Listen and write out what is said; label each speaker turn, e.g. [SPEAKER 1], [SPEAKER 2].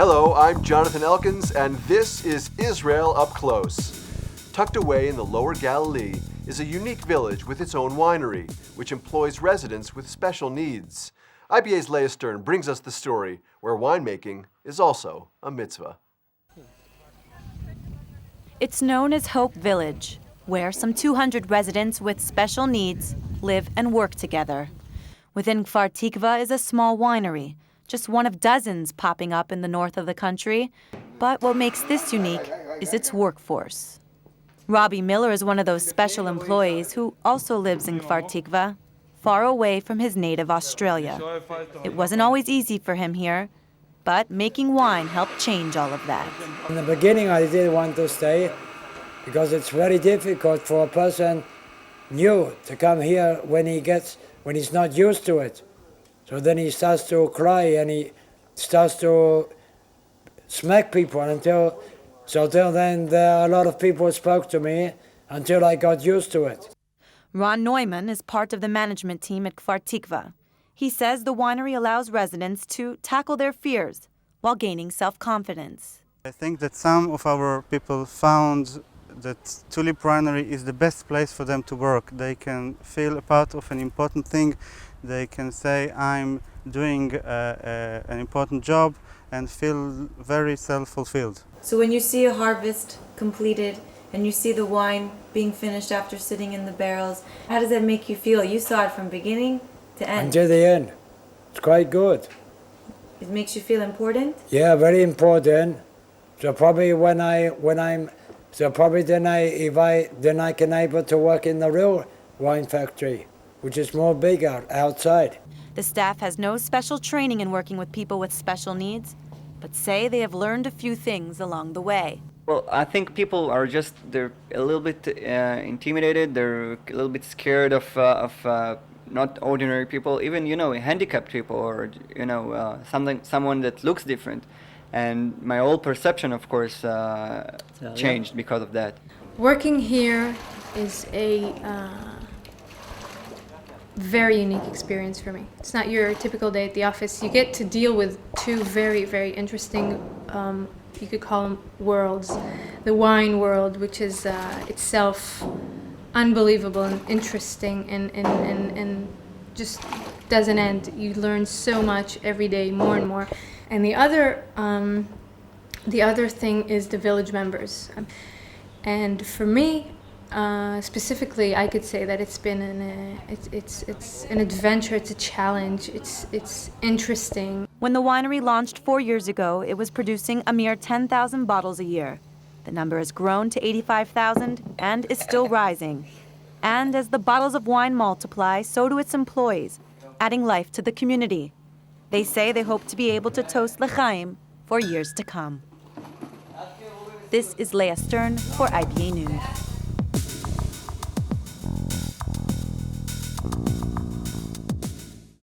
[SPEAKER 1] Hello, I'm Jonathan Elkins, and this is Israel Up Close. Tucked away in the Lower Galilee is a unique village with its own winery, which employs residents with special needs. IBA's Leah Stern brings us the story where winemaking is also a mitzvah.
[SPEAKER 2] It's known as Hope Village, where some 200 residents with special needs live and work together. Within Kfar Tikva is a small winery, just one of dozens popping up in the north of the country. But what makes this unique is its workforce. Robbie Miller is one of those special employees who also lives in Kfar Tikva, far away from his native Australia. It wasn't always easy for him here, but making wine helped change all of that.
[SPEAKER 3] In the beginning, I didn't want to stay because it's very difficult for a person new to come here when he's not used to it. So then he starts to cry and he starts to smack people until then there are a lot of people who spoke to me until I got used to it.
[SPEAKER 2] Ron Neumann is part of the management team at Kfar Tikva. He says the winery allows residents to tackle their fears while gaining self-confidence.
[SPEAKER 4] I think that some of our people found that Tulip Winery is the best place for them to work. They can feel a part of an important thing. They can say, I'm doing an important job and feel very self-fulfilled.
[SPEAKER 2] So when you see a harvest completed and you see the wine being finished after sitting in the barrels, how does that make you feel? You saw it from beginning to end.
[SPEAKER 3] Until the end. It's quite good.
[SPEAKER 2] It makes you feel important?
[SPEAKER 3] Yeah, very important. So probably then I can able to work in the real wine factory, which is more bigger outside.
[SPEAKER 2] The staff has no special training in working with people with special needs, but say they have learned a few things along the way.
[SPEAKER 5] Well, I think people are they're a little bit intimidated, they're a little bit scared of not ordinary people, even, handicapped people or, someone that looks different. And my whole perception, of course, changed because of that.
[SPEAKER 6] Working here is a very unique experience for me. It's not your typical day at the office. You get to deal with two very, very interesting, you could call them worlds. The wine world, which is itself unbelievable and interesting and just doesn't end. You learn so much every day, more and more. And the other thing is the village members. And for me, specifically, I could say that it's been it's an adventure, it's a challenge, it's interesting.
[SPEAKER 2] When the winery launched 4 years ago, it was producing a mere 10,000 bottles a year. The number has grown to 85,000 and is still rising. And as the bottles of wine multiply, so do its employees, adding life to the community. They say they hope to be able to toast l'chaim for years to come. This is Leah Stern for IBA News.